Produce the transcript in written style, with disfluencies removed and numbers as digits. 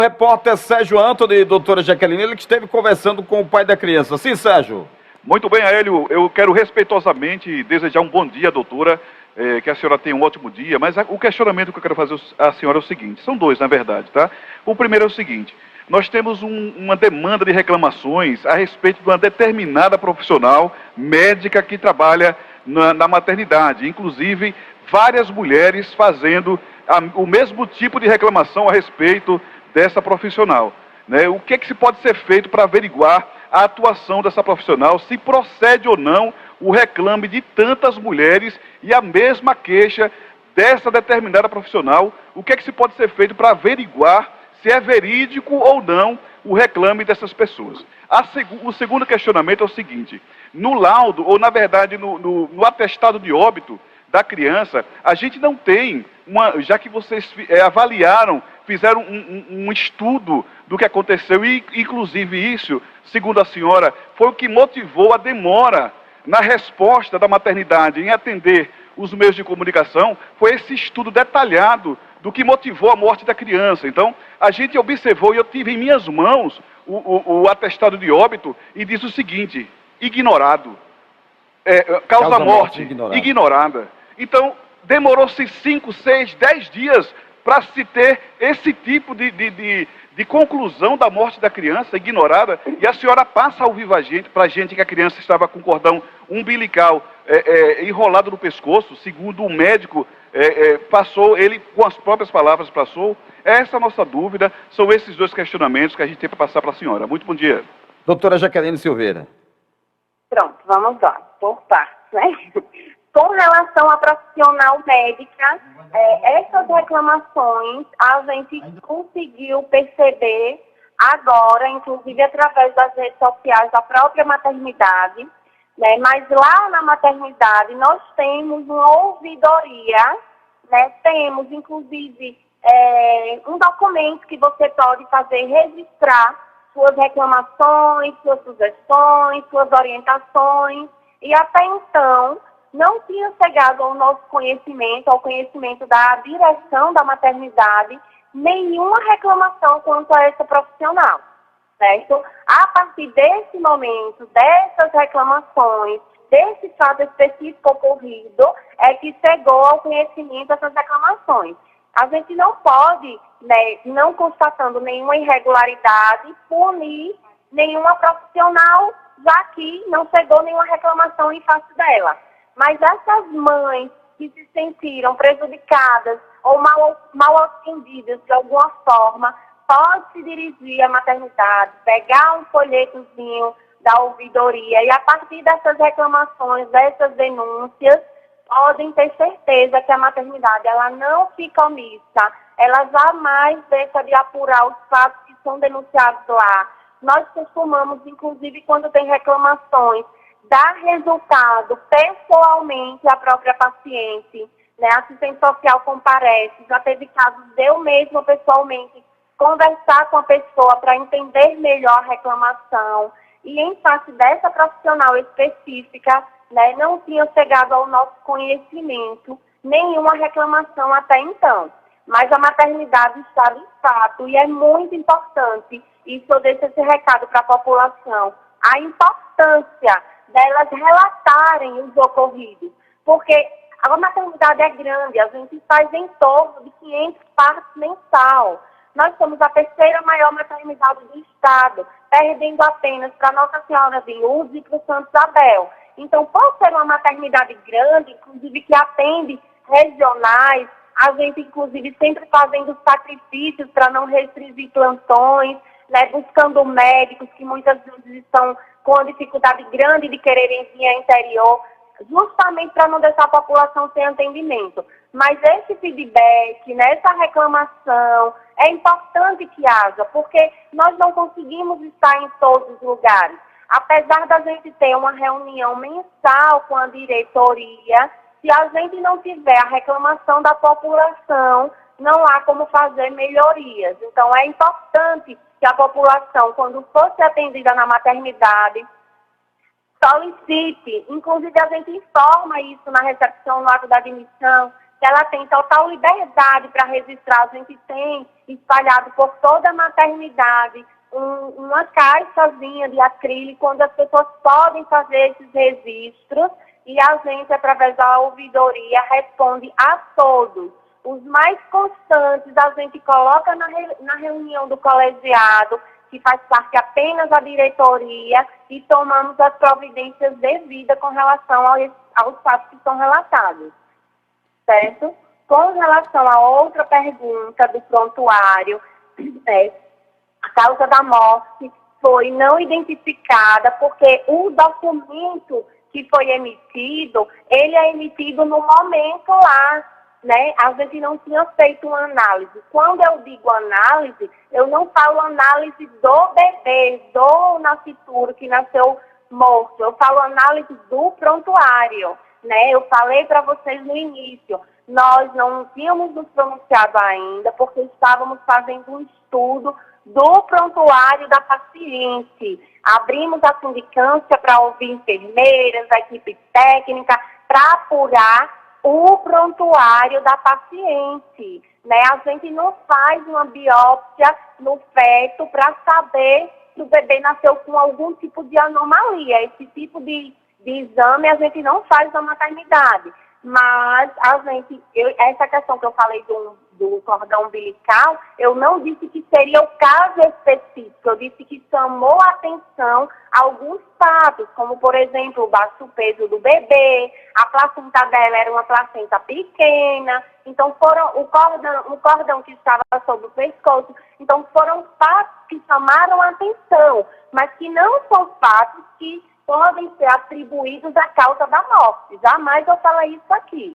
O repórter Sérgio Antony, doutora Jaqueline, ele que esteve conversando com o pai da criança. Sim, Sérgio? Muito bem, Aélio, eu quero respeitosamente desejar um bom dia, doutora, que a senhora tenha um ótimo dia, mas o questionamento que eu quero fazer à senhora é o seguinte, são dois, na verdade, tá? O primeiro é o seguinte, nós temos uma demanda de reclamações a respeito de uma determinada profissional médica que trabalha na maternidade, inclusive várias mulheres fazendo o mesmo tipo de reclamação a respeito dessa profissional, né? O que se pode ser feito para averiguar a atuação dessa profissional, se procede ou não o reclame de tantas mulheres e a mesma queixa dessa determinada profissional, o que se pode ser feito para averiguar se é verídico ou não o reclame dessas pessoas. O segundo questionamento é o seguinte, no laudo, ou na verdade no atestado de óbito da criança, a gente não tem, já que vocês avaliaram, fizeram um estudo do que aconteceu, e inclusive isso, segundo a senhora, foi o que motivou a demora na resposta da maternidade em atender os meios de comunicação, foi esse estudo detalhado do que motivou a morte da criança. Então, a gente observou, e eu tive em minhas mãos o atestado de óbito, e diz o seguinte, ignorado, causa morte ignorada. Então, demorou-se 5, 6, 10 dias para se ter esse tipo de conclusão da morte da criança ignorada, e a senhora passa ao vivo para a gente que a criança estava com cordão umbilical enrolado no pescoço, segundo o médico, passou, ele com as próprias palavras passou. Essa é a nossa dúvida, são esses dois questionamentos que a gente tem para passar para a senhora. Muito bom dia. Doutora Jaqueline Silveira. Pronto, vamos lá, por partes, né? Com relação à profissional médica, essas reclamações a gente conseguiu perceber agora, inclusive através das redes sociais da própria maternidade, né? Mas lá na maternidade nós temos uma ouvidoria, né? Temos inclusive um documento que você pode fazer, registrar suas reclamações, suas sugestões, suas orientações, e até então não tinha chegado ao nosso conhecimento, ao conhecimento da direção da maternidade, nenhuma reclamação quanto a essa profissional, certo? A partir desse momento, dessas reclamações, desse fato específico ocorrido, é que chegou ao conhecimento essas reclamações. A gente não pode, né, não constatando nenhuma irregularidade, punir nenhuma profissional, já que não chegou nenhuma reclamação em face dela. Mas essas mães que se sentiram prejudicadas ou mal atendidas de alguma forma, pode se dirigir à maternidade, pegar um folhetozinho da ouvidoria e a partir dessas reclamações, dessas denúncias, podem ter certeza que a maternidade ela não fica omissa, ela jamais deixa de apurar os fatos que são denunciados lá. Nós costumamos, inclusive, quando tem reclamações, dar resultado pessoalmente à própria paciente, né? A assistente social comparece, já teve casos de eu mesma pessoalmente conversar com a pessoa para entender melhor a reclamação, e em face dessa profissional específica, né, não tinha chegado ao nosso conhecimento nenhuma reclamação até então. Mas a maternidade está de fato, e é muito importante, isso eu deixo esse recado para a população, a importância delas relatarem os ocorridos, porque a maternidade é grande, a gente faz em torno de 500 partos mensal. Nós somos a terceira maior maternidade do estado, perdendo apenas para Nossa Senhora de Lourdes e para o Santo Isabel. Então, por ser uma maternidade grande, inclusive que atende regionais, a gente inclusive sempre fazendo sacrifícios para não restringir plantões, né, buscando médicos que muitas vezes estão com uma dificuldade grande de quererem vir ao interior, justamente para não deixar a população sem atendimento. Mas esse feedback, né, essa reclamação, é importante que haja, porque nós não conseguimos estar em todos os lugares. Apesar da gente ter uma reunião mensal com a diretoria, se a gente não tiver a reclamação da população, não há como fazer melhorias. Então, é importante que a população, quando for ser atendida na maternidade, solicite. Inclusive, a gente informa isso na recepção, no ato da admissão, que ela tem total liberdade para registrar. A gente tem espalhado por toda a maternidade uma caixazinha de acrílico onde as pessoas podem fazer esses registros e a gente, através da ouvidoria, responde a todos. Os mais constantes a gente coloca na reunião do colegiado, que faz parte apenas da diretoria, e tomamos as providências devidas com relação aos fatos que são relatados. Certo? Com relação à outra pergunta do prontuário, a causa da morte foi não identificada, porque o documento que foi emitido, ele é emitido no momento lá, né? A gente não tinha feito uma análise. Quando eu digo análise, eu não falo análise do bebê, do nascituro que nasceu morto. Eu falo análise do prontuário, né? Eu falei para vocês no início, nós não tínhamos nos pronunciado ainda, porque estávamos fazendo um estudo do prontuário da paciente. Abrimos a sindicância para ouvir enfermeiras, a equipe técnica, para apurar o prontuário da paciente, né? A gente não faz uma biópsia no feto para saber se o bebê nasceu com algum tipo de anomalia. Esse tipo de exame a gente não faz na maternidade. Mas essa questão que eu falei do cordão umbilical, eu não disse que seria o caso específico, eu disse que chamou a atenção alguns fatos, como, por exemplo, o baixo peso do bebê, a placenta dela era uma placenta pequena, então o cordão que estava sobre o pescoço, então foram fatos que chamaram a atenção, mas que não são fatos que podem ser atribuídos à causa da morte. Jamais eu falei isso aqui.